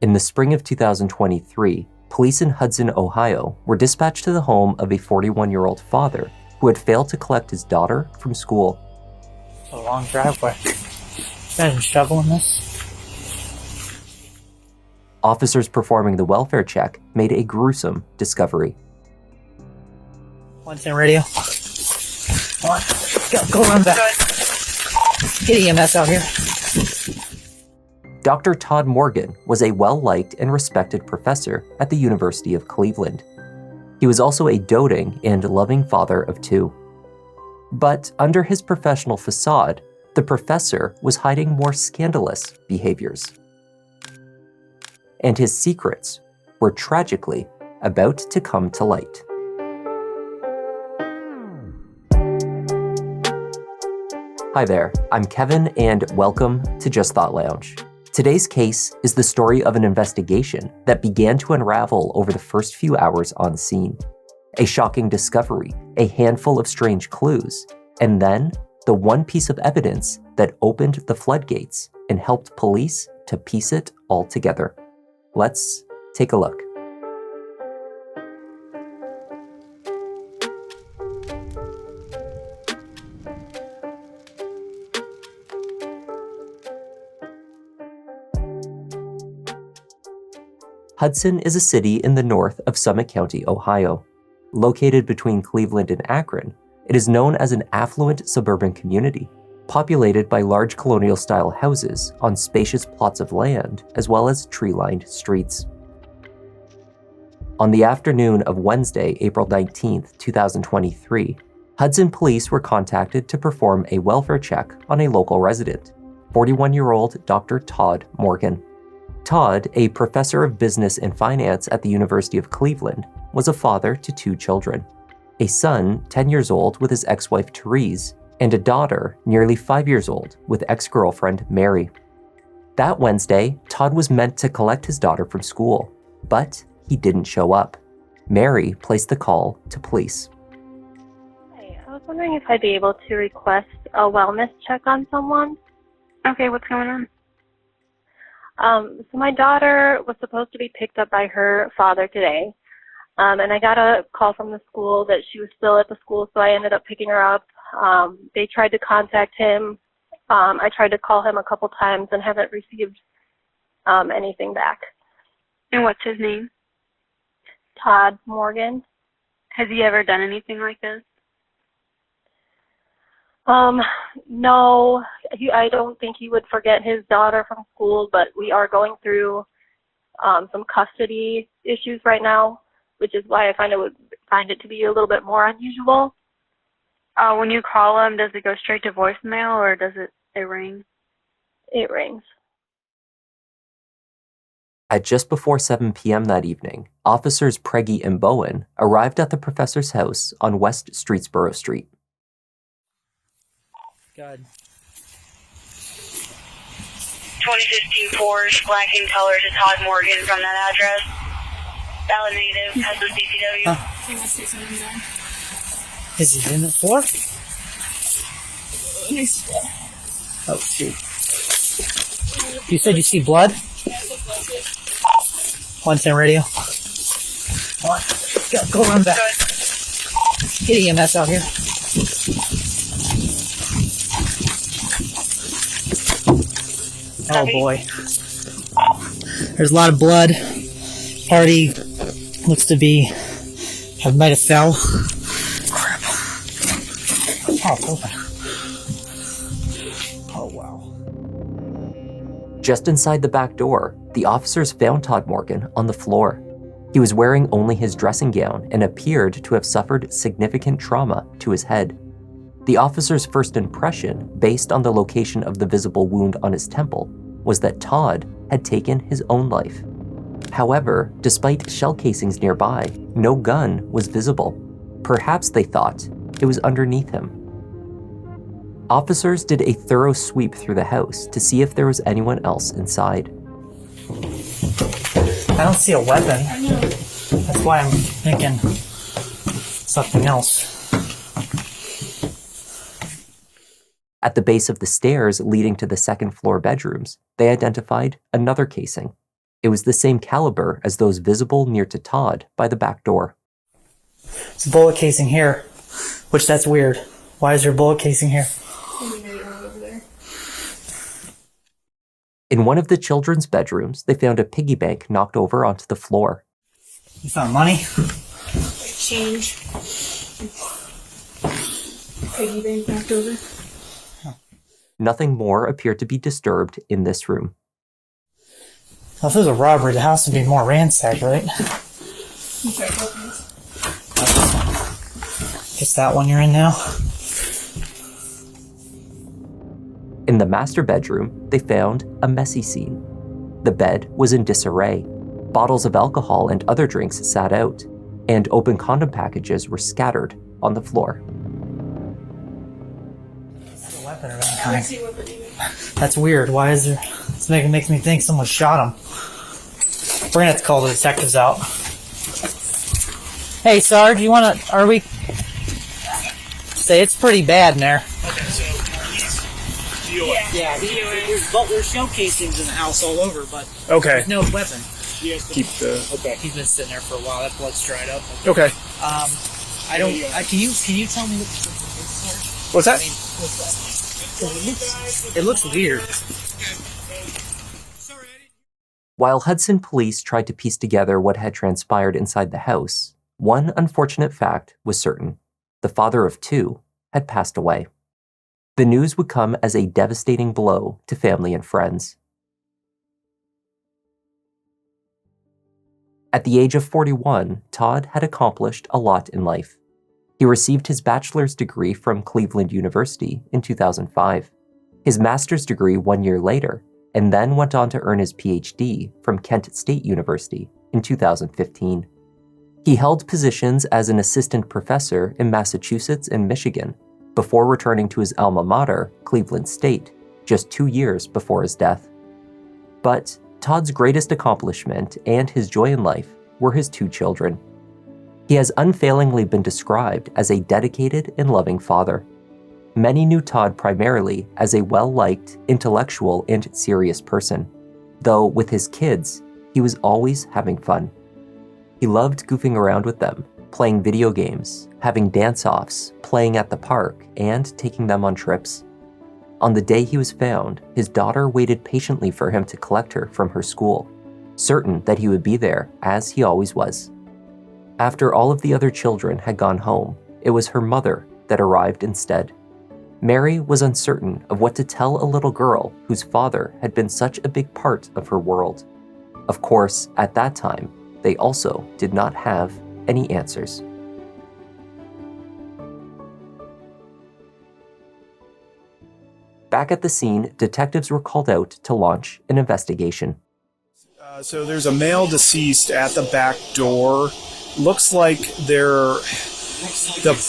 In the spring of 2023, police in Hudson, Ohio, were dispatched to the home of a 41-year-old father who had failed to collect his daughter from school. It's a long driveway. Imagine shoveling this. Officers performing the welfare check made a gruesome discovery. Hudson radio. Come on, go run back. Get EMS out here. Dr. Todd Morgan was a well-liked and respected professor at the University of Cleveland. He was also a doting and loving father of two. But under his professional facade, the professor was hiding more scandalous behaviors. And his secrets were tragically about to come to light. Hi there, I'm Kevin, and welcome to Just Thought Lounge. Today's case is the story of an investigation that began to unravel over the first few hours on scene. A shocking discovery, a handful of strange clues, and then the one piece of evidence that opened the floodgates and helped police to piece it all together. Let's take a look. Hudson is a city in the north of Summit County, Ohio. Located between Cleveland and Akron, it is known as an affluent suburban community, populated by large colonial-style houses on spacious plots of land, as well as tree-lined streets. On the afternoon of Wednesday, April 19, 2023, Hudson police were contacted to perform a welfare check on a local resident, 41-year-old Dr. Todd Morgan. Todd, a professor of business and finance at the University of Cleveland, was a father to two children, a son 10 years old with his ex-wife Therese, and a daughter nearly 5 years old with ex-girlfriend Mary. That Wednesday, Todd was meant to collect his daughter from school, but he didn't show up. Mary placed the call to police. Hi, I was wondering if I'd be able to request a wellness check on someone. Okay, what's going on? So my daughter was supposed to be picked up by her father today, and I got a call from the school that she was still at the school, so I ended up picking her up. They tried to contact him. I tried to call him a couple times and haven't received anything back. And what's his name? Todd Morgan. Has he ever done anything like this? No, I don't think he would forget his daughter from school, but we are going through some custody issues right now, which is why I find it to be a little bit more unusual. When you call him, does it go straight to voicemail or does it ring? It rings. At just before 7 p.m. that evening, officers Preggy and Bowen arrived at the professor's house on West Streetsboro Street. Good. 2015 Porsche, black in color, to Todd Morgan from that address. Valid native, has the CCW. Is he in the floor? Oh, shoot. You said you see blood? Hudson radio. Come on, go run back. Get EMS out here. Oh boy. There's a lot of blood. Party looks to be, might have fell. Crap. Oh, it's open. Oh wow. Just inside the back door, the officers found Todd Morgan on the floor. He was wearing only his dressing gown and appeared to have suffered significant trauma to his head. The officer's first impression, based on the location of the visible wound on his temple, was that Todd had taken his own life. However, despite shell casings nearby, no gun was visible. Perhaps they thought it was underneath him. Officers did a thorough sweep through the house to see if there was anyone else inside. I don't see a weapon. That's why I'm thinking something else. At the base of the stairs leading to the second floor bedrooms, they identified another casing. It was the same caliber as those visible near to Todd by the back door. It's a bullet casing here, which that's weird. Why is there a bullet casing here? In one of the children's bedrooms, they found a piggy bank knocked over onto the floor. You found money? Change. Piggy bank knocked over. Nothing more appeared to be disturbed in this room. Well, if it was a robbery, the house would be more ransacked, right? Okay, Guess that one you're in now? In the master bedroom, they found a messy scene. The bed was in disarray. Bottles of alcohol and other drinks sat out, and open condom packages were scattered on the floor. That's a weapon of any kind. That's weird. Why is there... This makes me think someone shot him. We're gonna have to call the detectives out. Hey, Sarge, you wanna... Are we... Say, it's pretty bad in there. Okay, so Yeah, there's shell casings in the house all over, but okay. there's no weapon. Keep the okay. He's been sitting there for a while. That blood's dried up. Okay. I don't... can you tell me what this is? What's that? I mean, it looks weird. While Hudson police tried to piece together what had transpired inside the house, one unfortunate fact was certain. The father of two had passed away. The news would come as a devastating blow to family and friends. At the age of 41, Todd had accomplished a lot in life. He received his bachelor's degree from Cleveland University in 2005, his master's degree 1 year later, and then went on to earn his PhD from Kent State University in 2015. He held positions as an assistant professor in Massachusetts and Michigan before returning to his alma mater, Cleveland State, just 2 years before his death. But Todd's greatest accomplishment and his joy in life were his 2 children. He has unfailingly been described as a dedicated and loving father. Many knew Todd primarily as a well-liked, intellectual, and serious person, though with his kids, he was always having fun. He loved goofing around with them, playing video games, having dance-offs, playing at the park, and taking them on trips. On the day he was found, his daughter waited patiently for him to collect her from her school, certain that he would be there, as he always was. After all of the other children had gone home, it was her mother that arrived instead. Mary was uncertain of what to tell a little girl whose father had been such a big part of her world. Of course, at that time, they also did not have any answers. Back at the scene, detectives were called out to launch an investigation. So there's a male deceased at the back door. Looks like the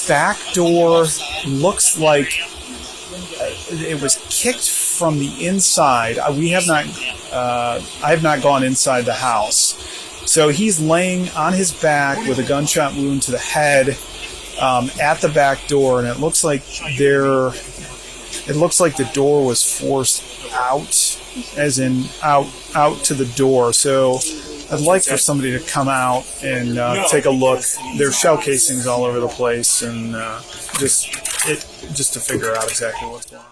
back door looks like it was kicked from the inside. I have not gone inside the house. So he's laying on his back with a gunshot wound to the head at the back door, and it looks like the door was forced out, as in out to the door. So I'd like for somebody to come out and take a look. There's shell casings all over the place, and just to figure out exactly what's going on.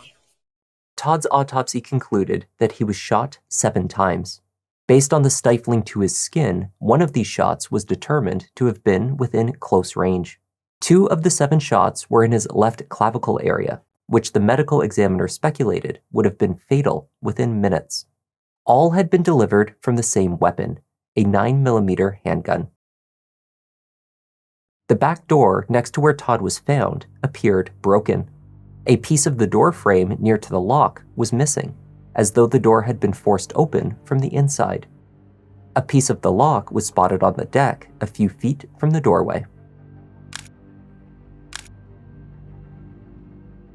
Todd's autopsy concluded that he was shot 7 times. Based on the stifling to his skin, one of these shots was determined to have been within close range. 2 of the 7 shots were in his left clavicle area, which the medical examiner speculated would have been fatal within minutes. All had been delivered from the same weapon, a 9mm handgun. The back door next to where Todd was found appeared broken. A piece of the door frame near to the lock was missing, as though the door had been forced open from the inside. A piece of the lock was spotted on the deck a few feet from the doorway.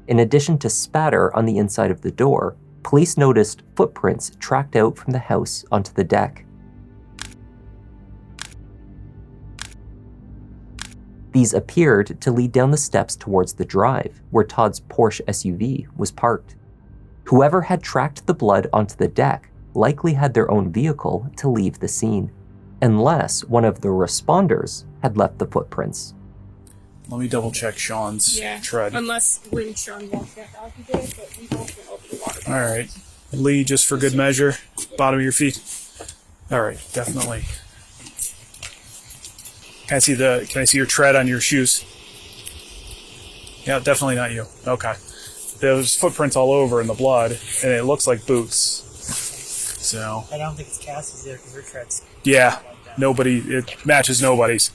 In addition to spatter on the inside of the door, police noticed footprints tracked out from the house onto the deck. These appeared to lead down the steps towards the drive, where Todd's Porsche SUV was parked. Whoever had tracked the blood onto the deck likely had their own vehicle to leave the scene, unless one of the responders had left the footprints. Let me double check Sean's tread. Unless when Sean walked back out, he did, but we both went over the water. All right. Lee, just for good measure, bottom of your feet. All right, definitely. Can I see your tread on your shoes? Yeah, definitely not you. Okay. There's footprints all over in the blood, and it looks like boots. So. I don't think it's Cassie's there because her tread's. Yeah, it matches nobody's.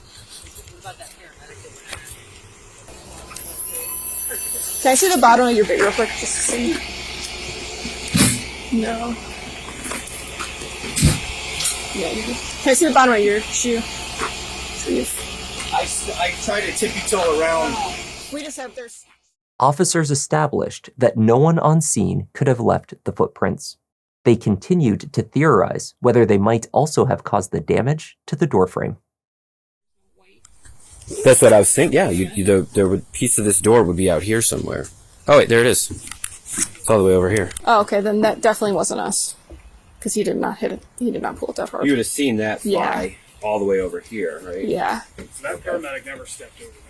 Can I see the bottom of your boot real quick, just to see? No. Yeah. Can I see the bottom of your shoe? Please. I try to tippy-toe around. We just have there's. Officers established that no one on scene could have left the footprints. They continued to theorize whether they might also have caused the damage to the doorframe. That's what I was thinking. Yeah, the piece of this door would be out here somewhere. Oh wait, there it is. It's all the way over here. Oh, okay, then that definitely wasn't us. Because he did not hit it. He did not pull it that hard. You would have seen that fly all the way over here, right? Yeah. So that paramedic never stepped over there.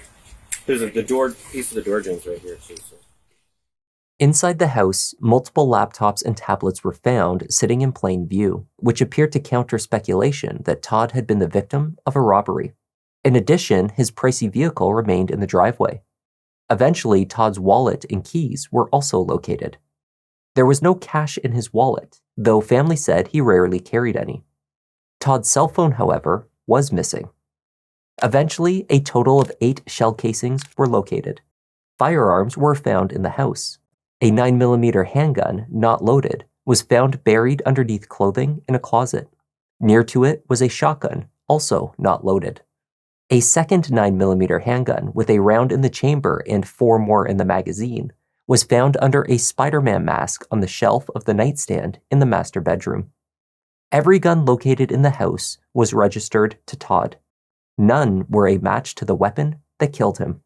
There's the door piece of the door jambs right here too. So. Inside the house, multiple laptops and tablets were found sitting in plain view, which appeared to counter speculation that Todd had been the victim of a robbery. In addition, his pricey vehicle remained in the driveway. Eventually, Todd's wallet and keys were also located. There was no cash in his wallet, though family said he rarely carried any. Todd's cell phone, however, was missing. Eventually, a total of 8 shell casings were located. Firearms were found in the house. A 9mm handgun, not loaded, was found buried underneath clothing in a closet. Near to it was a shotgun, also not loaded. A second 9mm handgun with a round in the chamber and 4 more in the magazine was found under a Spider-Man mask on the shelf of the nightstand in the master bedroom. Every gun located in the house was registered to Todd. None were a match to the weapon that killed him.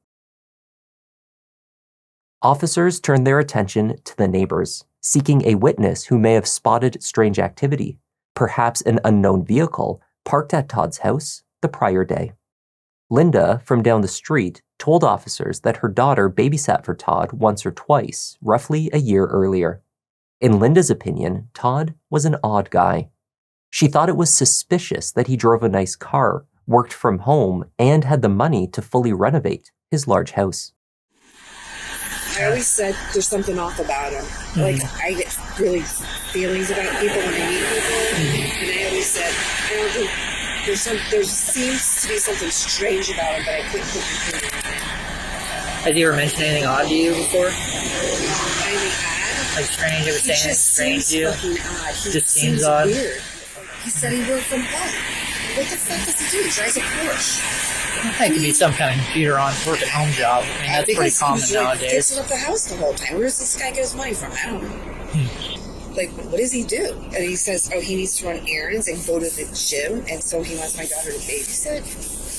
Officers turned their attention to the neighbors, seeking a witness who may have spotted strange activity, perhaps an unknown vehicle parked at Todd's house the prior day. Linda, from down the street, told officers that her daughter babysat for Todd once or twice, roughly a year earlier. In Linda's opinion, Todd was an odd guy. She thought it was suspicious that he drove a nice car, worked from home, and had the money to fully renovate his large house. I always said there's something off about him. Like, I get really feelings about people when I meet people, and I always said, I don't think there seems to be something strange about him, but I couldn't put my finger on it. Has he ever mentioned anything odd to you before? Anything odd? Like strange, ever saying anything strange to you? Fucking odd. He just seems odd. Weird. He said he worked from home. What the fuck does he do? He drives a Porsche. I think it could be some kind of computer on work at home job. I mean, that's pretty common nowadays. Fixing up the house the whole time. Where does this guy get his money from? I don't know. Like, what does he do? And he says, he needs to run errands and go to the gym, and so he wants my daughter to babysit.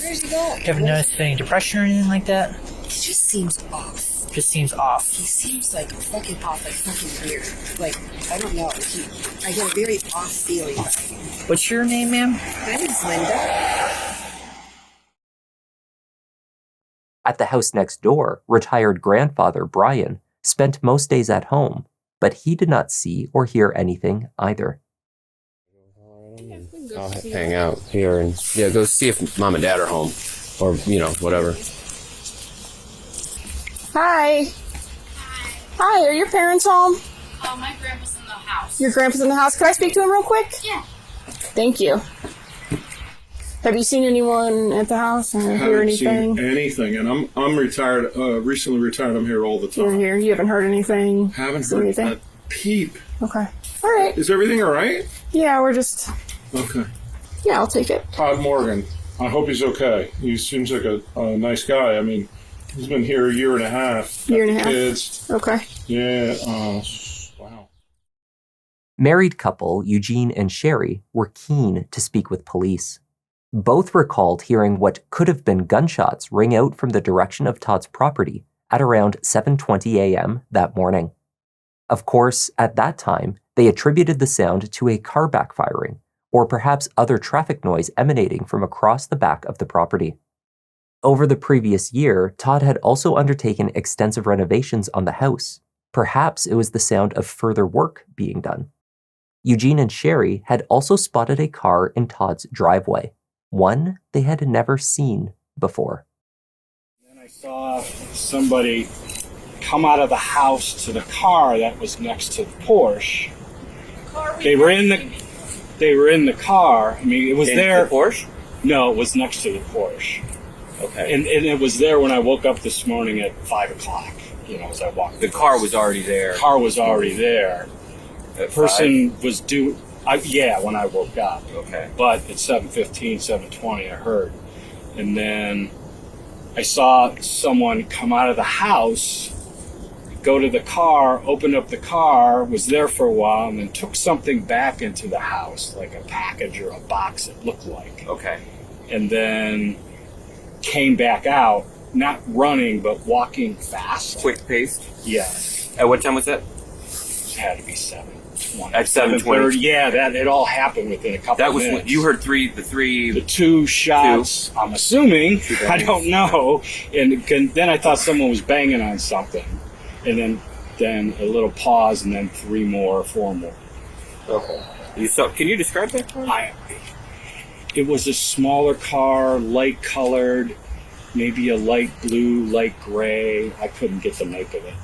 Where's he going? You ever noticed any depression or anything like that? He just seems off. Just seems off. He seems like fucking off, like fucking weird. Like, I don't know. I get a very off feeling about him. What's your name, ma'am? My name's Linda. At the house next door, retired grandfather Brian spent most days at home, but he did not see or hear anything either. I'll hang out here and go see if mom and dad are home, or whatever. Hi. Hi, are your parents home? My grandpa's in the house. Your grandpa's in the house. Can I speak to him real quick? Yeah. Thank you. Have you seen anyone at the house or hear anything? Haven't seen anything, and I'm retired. Recently retired. I'm here all the time. You're here. You haven't heard anything. Haven't seen heard anything. a peep. Okay. All right. Is everything all right? Yeah, we're just. Okay. Yeah, I'll take it. Todd Morgan. I hope he's okay. He seems like a nice guy. I mean, he's been here a year and a half. Year and a half. Kids. Okay. Yeah. Wow. Married couple Eugene and Sherry were keen to speak with police. Both recalled hearing what could have been gunshots ring out from the direction of Todd's property at around 7:20 a.m. that morning. Of course, at that time, they attributed the sound to a car backfiring, or perhaps other traffic noise emanating from across the back of the property. Over the previous year, Todd had also undertaken extensive renovations on the house. Perhaps it was the sound of further work being done. Eugene and Sherry had also spotted a car in Todd's driveway, one they had never seen before. Then I saw somebody come out of the house to the car that was next to the Porsche. They were in the car. I mean, it was there. The Porsche? No, it was next to the Porsche. Okay. And it was there when I woke up this morning at 5 o'clock, as I walked. The car was already there. The car was already there. The person was due, when I woke up. Okay. But at 7:15, 7:20, I heard. And then I saw someone come out of the house, go to the car, open up the car, was there for a while, and then took something back into the house, like a package or a box, it looked like. Okay. And then came back out, not running, but walking fast. Quick paced? Yes. At what time was that? It had to be 7:20. At 7:20? Yeah, that it all happened within a couple That of was minutes. when you heard the two shots. I'm assuming. I don't know. And then I thought someone was banging on something, and then a little pause, and then 4 more. Okay. Can you describe that car? It was a smaller car, light colored, maybe a light blue, light gray. I couldn't get the make of it.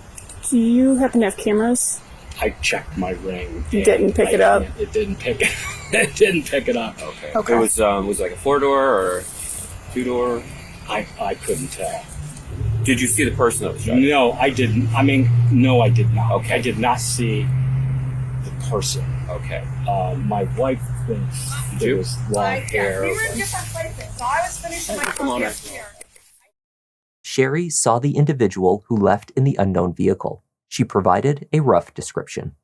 Do you happen to have cameras? I checked my ring. You didn't pick it up? It didn't pick it. It didn't pick it up. Okay. It was like a 4-door or 2-door? I couldn't tell. Did you see the person that was driving? No, I didn't. No, I did not. Okay. I did not see the person. Okay. My wife thinks there was long hair. We were in different places, so I was finishing my podcast here. Sherry saw the individual who left in the unknown vehicle. She provided a rough description.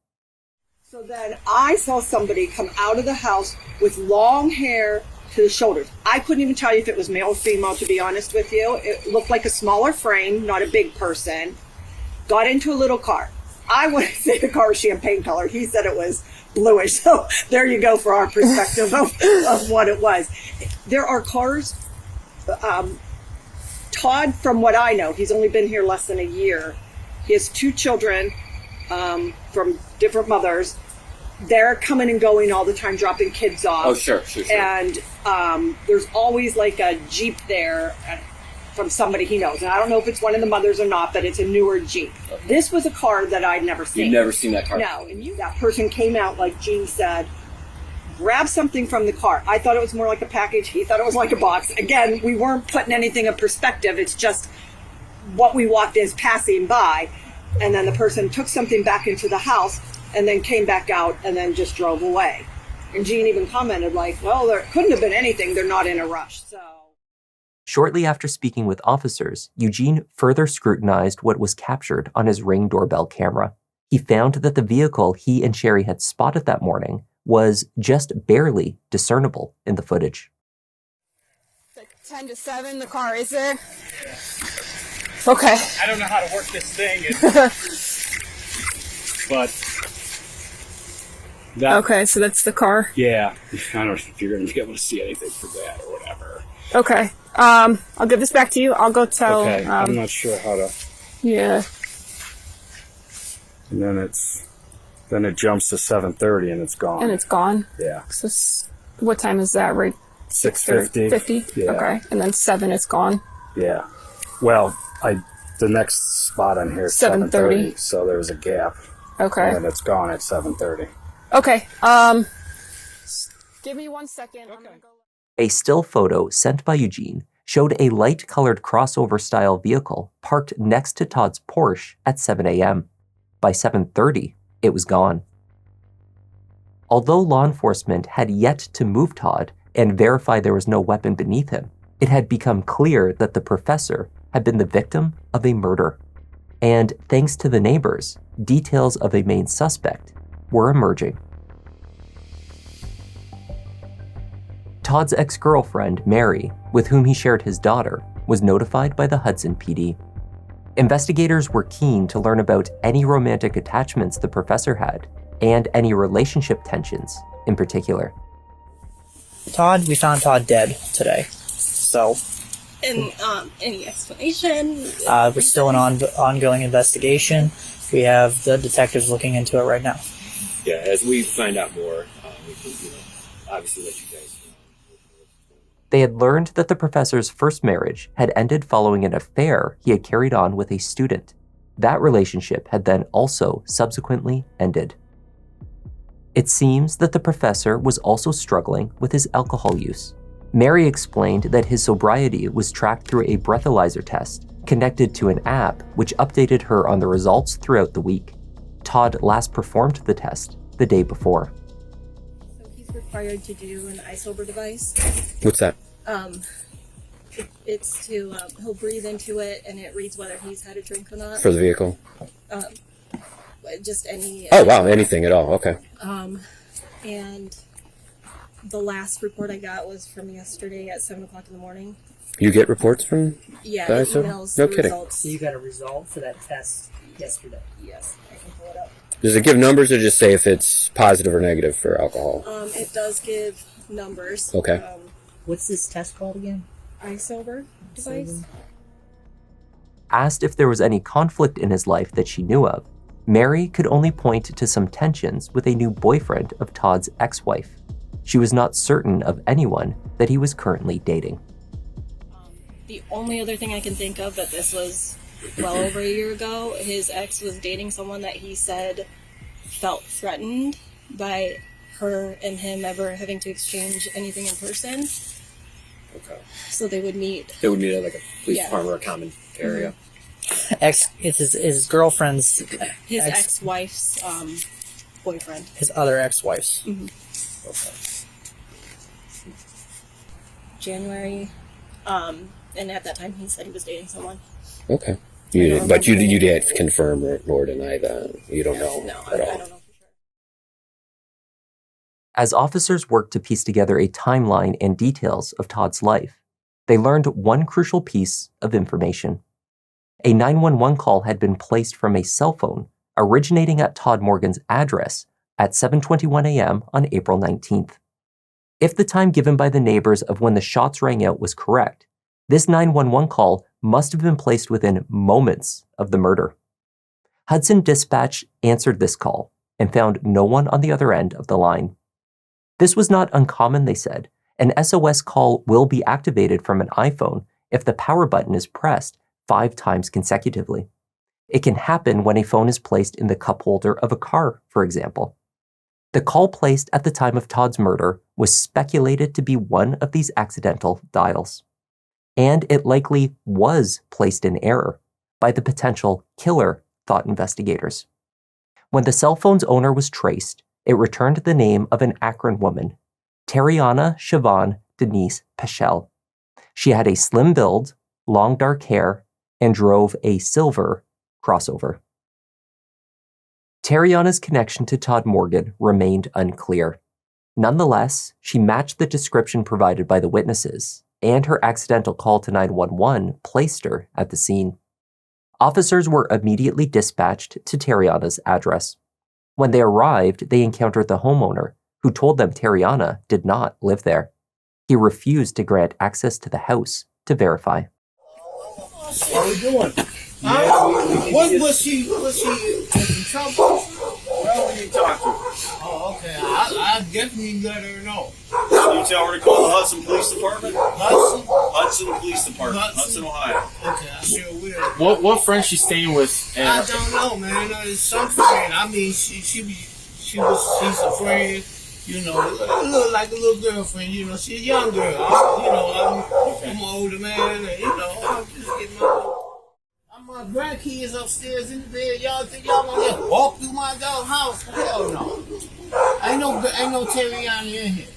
So then I saw somebody come out of the house with long hair to the shoulders. I couldn't even tell you if it was male or female, to be honest with you. It looked like a smaller frame, not a big person. Got into a little car. I wouldn't say the car was champagne colored. He said it was bluish. So there you go for our perspective of what it was. There are cars. Todd, from what I know, he's only been here less than a year. He has 2 children from different mothers. They're coming and going all the time, dropping kids off. Oh, sure. And there's always like a Jeep there from somebody he knows. And I don't know if it's one of the mothers or not, but it's a newer Jeep. Okay. This was a car that I'd never seen. You've never seen that car? No. And that person came out, like Gene said, grabbed something from the car. I thought it was more like a package. He thought it was like a box. Again, we weren't putting anything in perspective. It's just what we walked as passing by. And then the person took something back into the house and then came back out and then just drove away. And Gene even commented like, well, there couldn't have been anything. They're not in a rush. So. Shortly after speaking with officers, Eugene further scrutinized what was captured on his Ring doorbell camera. He found that the vehicle he and Sherry had spotted that morning was just barely discernible in the footage. Like 10 to 7, the car is there? Okay. I don't know how to work this thing. But that. Okay, so that's the car? Yeah. I don't know if you're going to be able to see anything from that or whatever. Okay. I'll give this back to you. I'll go tell. Okay. I'm not sure how to. Yeah. And then it jumps to 7:30 and it's gone. And it's gone? Yeah. So what time is that, right? 6:50. 50? Yeah. Okay. And then 7, it's gone? Yeah. Well, the next spot on here is 7:30, so there was a gap. Okay. And then it's gone at 7:30. Okay. Give me 1 second. Okay. A still photo sent by Eugene showed a light-colored crossover-style vehicle parked next to Todd's Porsche at 7 a.m. By 7:30, it was gone. Although law enforcement had yet to move Todd and verify there was no weapon beneath him, it had become clear that the professor had been the victim of a murder. And thanks to the neighbors, details of a main suspect were emerging. Todd's ex-girlfriend, Mary, with whom he shared his daughter, was notified by the Hudson PD. Investigators were keen to learn about any romantic attachments the professor had, and any relationship tensions in particular. We found Todd dead today. So, And any explanation? we're still in ongoing investigation. We have the detectives looking into it right now. Yeah, as we find out more, we can, obviously let you guys know. They had learned that the professor's first marriage had ended following an affair he had carried on with a student. That relationship had then also subsequently ended. It seems that the professor was also struggling with his alcohol use. Mary explained that his sobriety was tracked through a breathalyzer test connected to an app which updated her on the results throughout the week. Todd last performed the test the day before. So he's required to do an iSober device. What's that? It's to, he'll breathe into it and it reads whether he's had a drink or not. For the vehicle? Just any. Oh, wow, anything at all, okay. And the last report I got was from yesterday at 7 o'clock in the morning. You get reports from Yeah, the it ISO? emails No the kidding. results. So you got a result for that test yesterday? Yes, I can pull it up. Does it give numbers or just say if it's positive or negative for alcohol? It does give numbers. Okay. What's this test called again? iSober device. Asked if there was any conflict in his life that she knew of, Mary could only point to some tensions with a new boyfriend of Todd's ex-wife. She was not certain of anyone that he was currently dating. The only other thing I can think of, but this was well over a year ago, his ex was dating someone that he said felt threatened by her and him ever having to exchange anything in person. Okay. So they would meet. They would meet at like a police department or a common area. It's his girlfriend's. His ex-wife's boyfriend. His other ex-wife's. Mm-hmm. Okay. January. And at that time he said he was dating someone. Okay. But you didn't confirm or deny that. You don't know. No, at all. I don't know for sure. As officers worked to piece together a timeline and details of Todd's life, they learned one crucial piece of information. A 911 call had been placed from a cell phone originating at Todd Morgan's address at 7:21 a.m. on April 19th. If the time given by the neighbors of when the shots rang out was correct, this 911 call must have been placed within moments of the murder. Hudson Dispatch answered this call and found no one on the other end of the line. This was not uncommon, they said. An SOS call will be activated from an iPhone if the power button is pressed 5 times consecutively. It can happen when a phone is placed in the cup holder of a car, for example. The call placed at the time of Todd's murder was speculated to be one of these accidental dials. And it likely was placed in error by the potential killer, thought investigators. When the cell phone's owner was traced, it returned the name of an Akron woman, Teriana Siobhan Denise Peschel. She had a slim build, long dark hair, and drove a silver crossover. Teriana's connection to Todd Morgan remained unclear. Nonetheless, she matched the description provided by the witnesses, and her accidental call to 911 placed her at the scene. Officers were immediately dispatched to Teriana's address. When they arrived, they encountered the homeowner, who told them Teriana did not live there. He refused to grant access to the house to verify. What are we doing? Was she in trouble? Well, when you talk to her. Oh, okay. I definitely let her know. You tell her to call the Hudson Police Department? Hudson? Hudson Police Department, Hudson, Ohio. Okay, I sure will. What friend she's staying with? I don't know, man. It's some friend. I mean, she's a friend. You know, look like a little girlfriend. You know, she's a young girl. I'm an older man, and I'm just getting my grandkids upstairs in the bed. Y'all think y'all gonna just walk through my dog house? Hell no. Ain't no Teriana in here.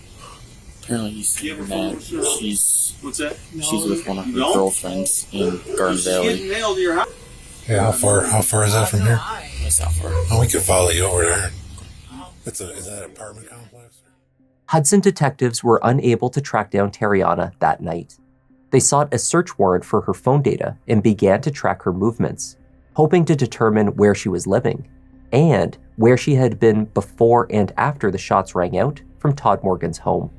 Apparently he's saying that she's with one of her No? girlfriends in Garden Valley. Getting nailed to your house. Yeah, how far is that from here? That's not far. Oh, we could follow you over there. Is that an apartment complex? Hudson detectives were unable to track down Teriana that night. They sought a search warrant for her phone data and began to track her movements, hoping to determine where she was living and where she had been before and after the shots rang out from Todd Morgan's home.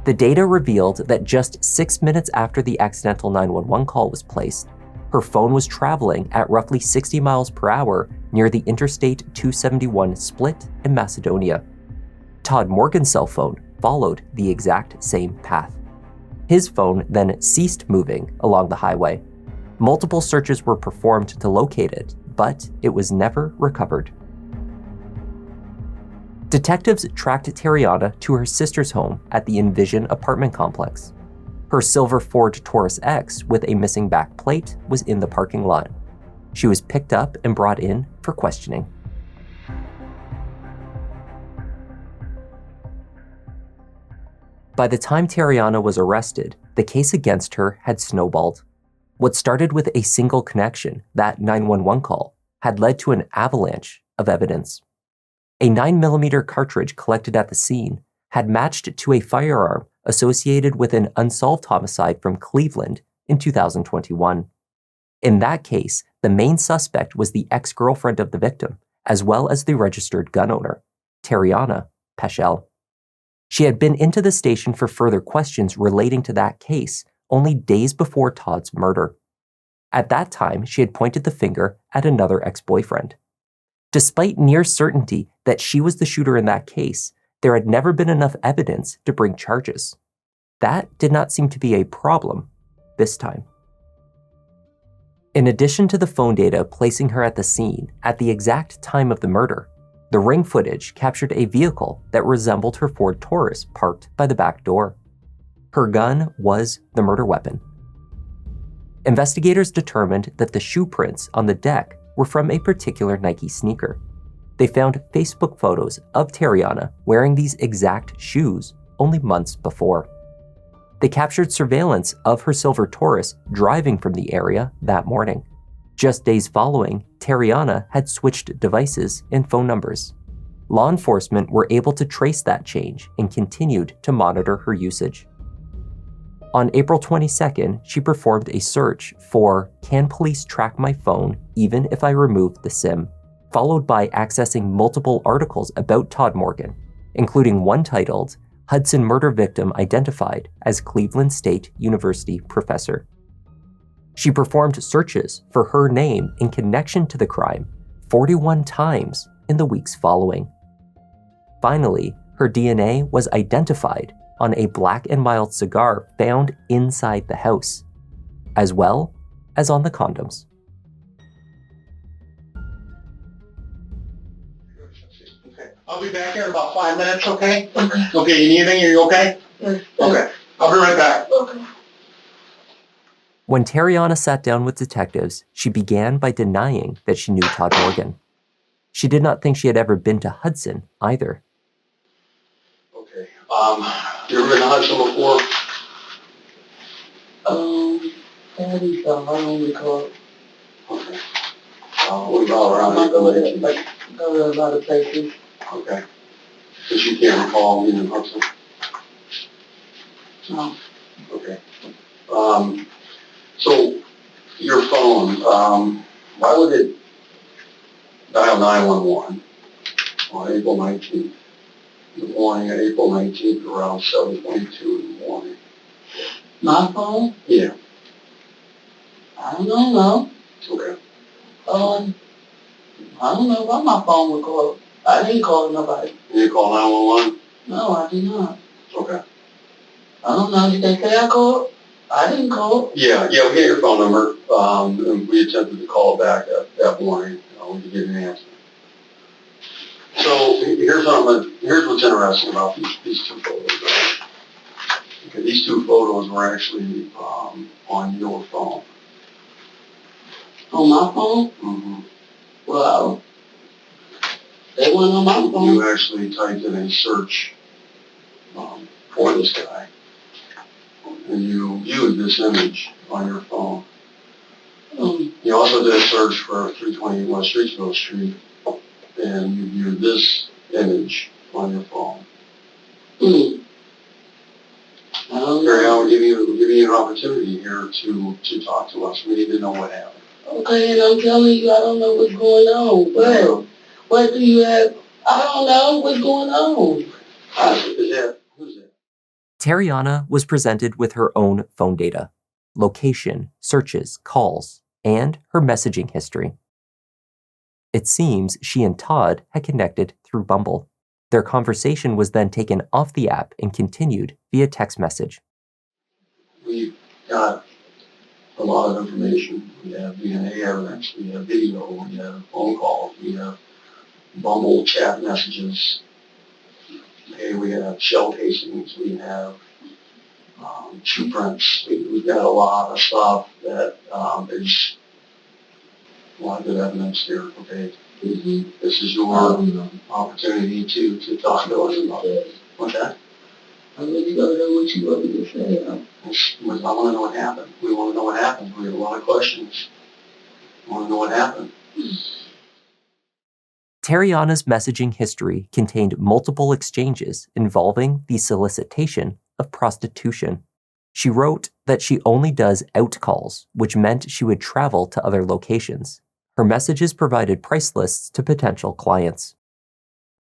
The data revealed that just 6 minutes after the accidental 911 call was placed, her phone was traveling at roughly 60 miles per hour near the Interstate 271 split in Macedonia. Todd Morgan's cell phone followed the exact same path. His phone then ceased moving along the highway. Multiple searches were performed to locate it, but it was never recovered. Detectives tracked Teriana to her sister's home at the Envision apartment complex. Her silver Ford Taurus X with a missing back plate was in the parking lot. She was picked up and brought in for questioning. By the time Teriana was arrested, the case against her had snowballed. What started with a single connection, that 911 call, had led to an avalanche of evidence. A 9mm cartridge collected at the scene had matched to a firearm associated with an unsolved homicide from Cleveland in 2021. In that case, the main suspect was the ex-girlfriend of the victim, as well as the registered gun owner, Teriana Peschel. She had been into the station for further questions relating to that case only days before Todd's murder. At that time, she had pointed the finger at another ex-boyfriend. Despite near certainty that she was the shooter in that case, there had never been enough evidence to bring charges. That did not seem to be a problem this time. In addition to the phone data placing her at the scene at the exact time of the murder, the ring footage captured a vehicle that resembled her Ford Taurus parked by the back door. Her gun was the murder weapon. Investigators determined that the shoe prints on the deck were from a particular Nike sneaker. They found Facebook photos of Teriana wearing these exact shoes only months before. They captured surveillance of her silver Taurus driving from the area that morning. Just days following, Teriana had switched devices and phone numbers. Law enforcement were able to trace that change and continued to monitor her usage. On April 22nd, she performed a search for "Can police track my phone even if I remove the SIM?" followed by accessing multiple articles about Todd Morgan, including one titled "Hudson Murder Victim Identified as Cleveland State University Professor." She performed searches for her name in connection to the crime 41 times in the weeks following. Finally, her DNA was identified on a Black & Mild cigar found inside the house, as well as on the condoms. I'll be back here in about 5 minutes, okay? Okay, you need anything? Are you okay? Okay, I'll be right back. Okay. When Teriana sat down with detectives, she began by denying that she knew Todd Morgan. She did not think she had ever been to Hudson either. Okay, you ever been to Hudson before? I think so. I don't recall. Okay. What about around I go to a lot of places. Okay. But you can't recall being in Hudson? No. Okay. So, your phone, why would it dial 911 on April 19th? In the morning, at April 19th, around 7:22 in the morning. My phone? Yeah. I don't know. Okay. I don't know why my phone would call. I didn't call nobody. You didn't call 911? No, I did not. Okay. I don't know. Did they say I called? I didn't call. Yeah, we got your phone number, and we attempted to call back that morning. We could get an answer. So here's what's interesting about these two photos. Right? Okay, these two photos were actually on your phone. On my phone? Mm-hmm. Well, they weren't on my phone. You actually typed in a search for this guy, and you viewed this image on your phone. You also did a search for 320 West Streetsville Street, and you viewed this image on your phone. I don't know. Gary, I'll give you giving you an opportunity here to talk to us. We need to know what happened. Okay, and I'm telling you, I don't know what's going on. But what do you have? I don't know what's going on. Who's that? Teriana was presented with her own phone data, location, searches, calls, and her messaging history. It seems she and Todd had connected through Bumble. Their conversation was then taken off the app and continued via text message. We've got a lot of information. We have DNA evidence, we have video, we have phone calls, we have Bumble chat messages. Okay, we have shell casings, we have shoe prints. We've got a lot of stuff that is a lot of good evidence here. Okay, this is your opportunity to talk to us about it. What's that? I really don't know what you want me to say. I want to know what happened. We want to know what happened. We have a lot of questions. We want to know what happened. Teriana's messaging history contained multiple exchanges involving the solicitation of prostitution. She wrote that she only does out calls, which meant she would travel to other locations. Her messages provided price lists to potential clients.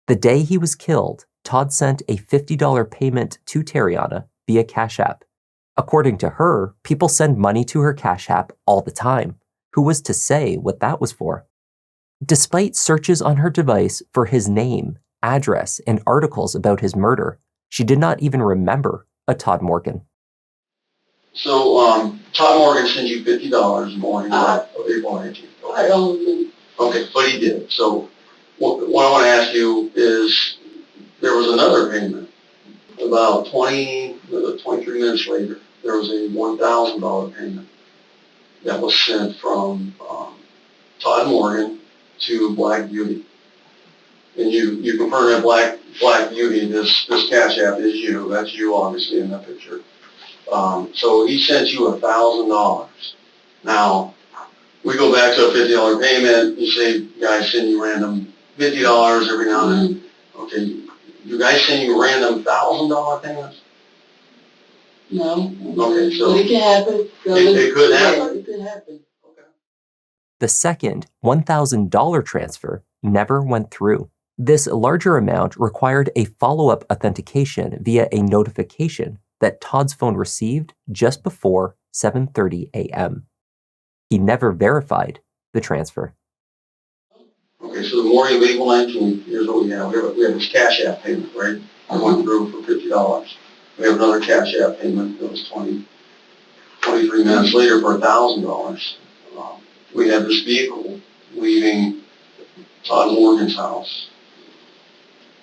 The day he was killed, Todd sent a $50 payment to Teriana via Cash App. According to her, people send money to her Cash App all the time. Who was to say what that was for? Despite searches on her device for his name, address, and articles about his murder, she did not even remember a Todd Morgan. So, Todd Morgan sends you $50 in the morning of April 19th. I don't know. Okay, but he did. So, what I want to ask you is, there was another payment. About 23 minutes later, there was a $1,000 payment that was sent from Todd Morgan to Black Beauty. And you confirm that Black Beauty, this Cash App is you. That's you, obviously, in that picture. So he sent you $1,000. Now, we go back to a $50 payment. You say, guys send you random $50 every now and then. Okay, you guys send you random $1,000 payments? No. Okay, so it can happen. It could happen. Yeah, it could happen. The second $1,000 transfer never went through. This larger amount required a follow-up authentication via a notification that Todd's phone received just before 7:30 a.m. He never verified the transfer. Okay, so the morning of April 19th, here's what we have. We have this Cash App payment, right? I went through for $50. We have another Cash App payment that was 23 minutes later for $1,000. We have this vehicle leaving Todd Morgan's house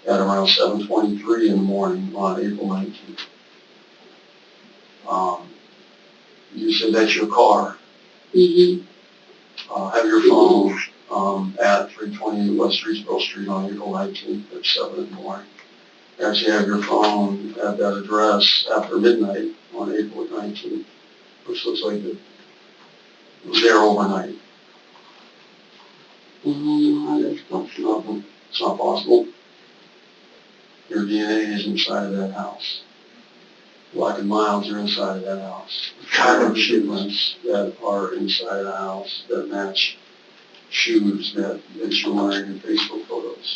at around 7:23 in the morning on April 19th. You said that's your car. Have your phone at 328 West Streetsboro Street on April 19th at 7 in the morning. You actually have your phone at that address after midnight on April 19th, which looks like it was there overnight. It's not possible. Your DNA is inside of that house. Black and Miles are inside of that house. Kind of shipments that are inside of the house that match shoes that you're wearing in Facebook photos.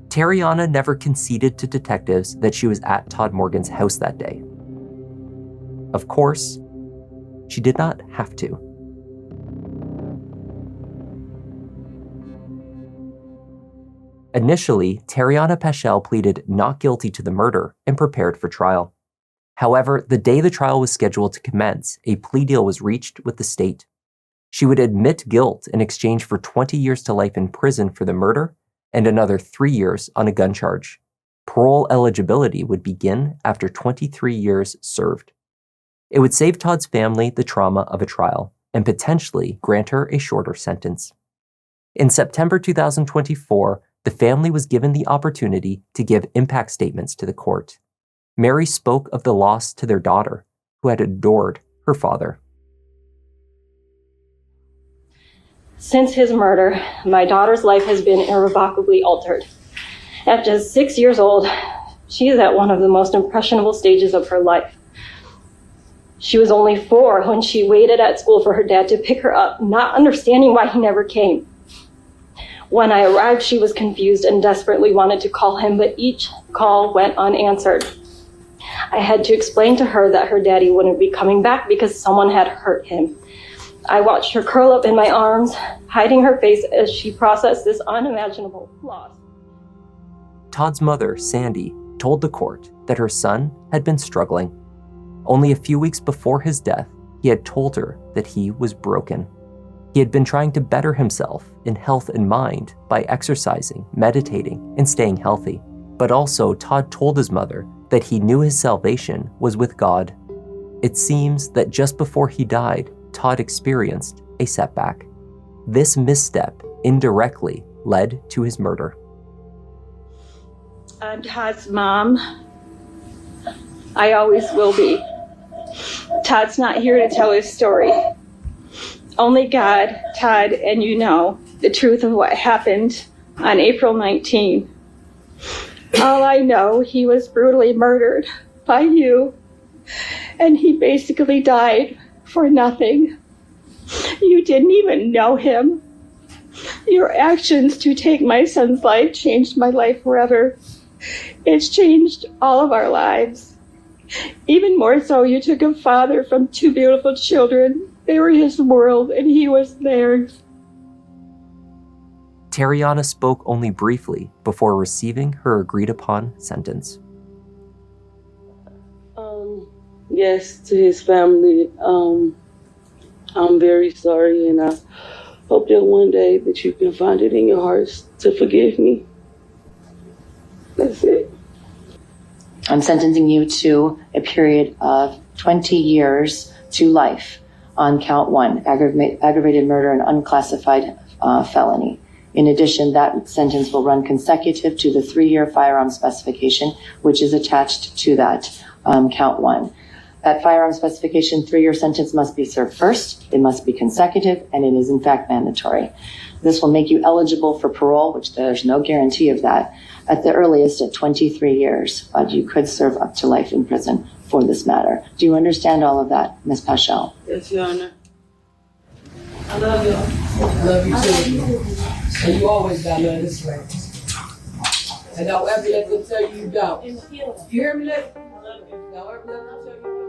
Teriana never conceded to detectives that she was at Todd Morgan's house that day. Of course, she did not have to. Initially, Teriana Paschal pleaded not guilty to the murder and prepared for trial. However, the day the trial was scheduled to commence, a plea deal was reached with the state. She would admit guilt in exchange for 20 years to life in prison for the murder and another 3 years on a gun charge. Parole eligibility would begin after 23 years served. It would save Todd's family the trauma of a trial and potentially grant her a shorter sentence. In September 2024, the family was given the opportunity to give impact statements to the court. Mary spoke of the loss to their daughter, who had adored her father. Since his murder, my daughter's life has been irrevocably altered. At just 6 years old, She is at one of the most impressionable stages of her life. She was only 4 when she waited at school for her dad to pick her up, not understanding why he never came. When I arrived, she was confused and desperately wanted to call him, but each call went unanswered. I had to explain to her that her daddy wouldn't be coming back because someone had hurt him. I watched her curl up in my arms, hiding her face as she processed this unimaginable loss. Todd's mother, Sandy, told the court that her son had been struggling. Only a few weeks before his death, he had told her that he was broken. He had been trying to better himself in health and mind by exercising, meditating, and staying healthy. But also, Todd told his mother that he knew his salvation was with God. It seems that just before he died, Todd experienced a setback. This misstep indirectly led to his murder. I'm Todd's mom. I always will be. Todd's not here to tell his story. Only God, Todd, and you know the truth of what happened on April 19. All I know, he was brutally murdered by you, and he basically died for nothing. You didn't even know him. Your actions to take my son's life changed my life forever. It's changed all of our lives. Even more so, you took a father from 2 beautiful children. They were his world, and he was theirs. Teriana spoke only briefly before receiving her agreed-upon sentence. Yes, to his family, I'm very sorry, and I hope that one day that you can find it in your hearts to forgive me. That's it. I'm sentencing you to a period of 20 years to life on count 1, aggravated murder and unclassified felony. In addition, that sentence will run consecutive to the 3-year firearm specification, which is attached to that count 1. That firearm specification 3-year sentence must be served first, it must be consecutive, and it is in fact mandatory. This will make you eligible for parole, which there's no guarantee of that, at the earliest at 23 years, but you could serve up to life in prison for this matter. Do you understand all of that, Ms. Paschal? Yes, Your Honor. I love you. Love you too. And you always got love this way. And don't ever let them tell you you don't. You hear me? Don't ever let them tell you you don't.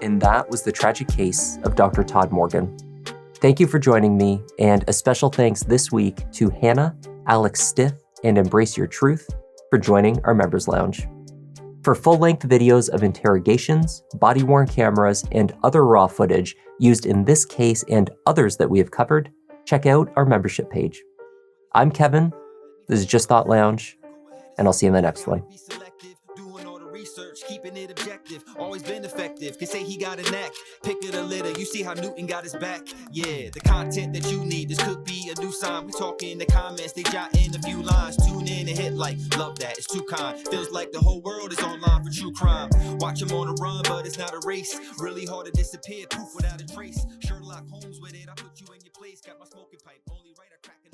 And that was the tragic case of Dr. Todd Morgan. Thank you for joining me, and a special thanks this week to Hannah, Alex Stiff, and Embrace Your Truth for joining our Members Lounge. For full-length videos of interrogations, body-worn cameras, and other raw footage used in this case and others that we have covered, check out our membership page. I'm Kevin, this is Just Thought Lounge, and I'll see you in the next one. Keeping it objective, always been effective. Can say he got a knack, pick it a litter. You see how Newton got his back. Yeah, the content that you need. This could be a new sign. We talking in the comments, they jotting a few lines. Tune in and hit like, love that, it's too kind. Feels like the whole world is online for true crime. Watch him on a run, but it's not a race. Really hard to disappear, poof without a trace. Sherlock Holmes with it, I put you in your place. Got my smoking pipe, only right, I crack it.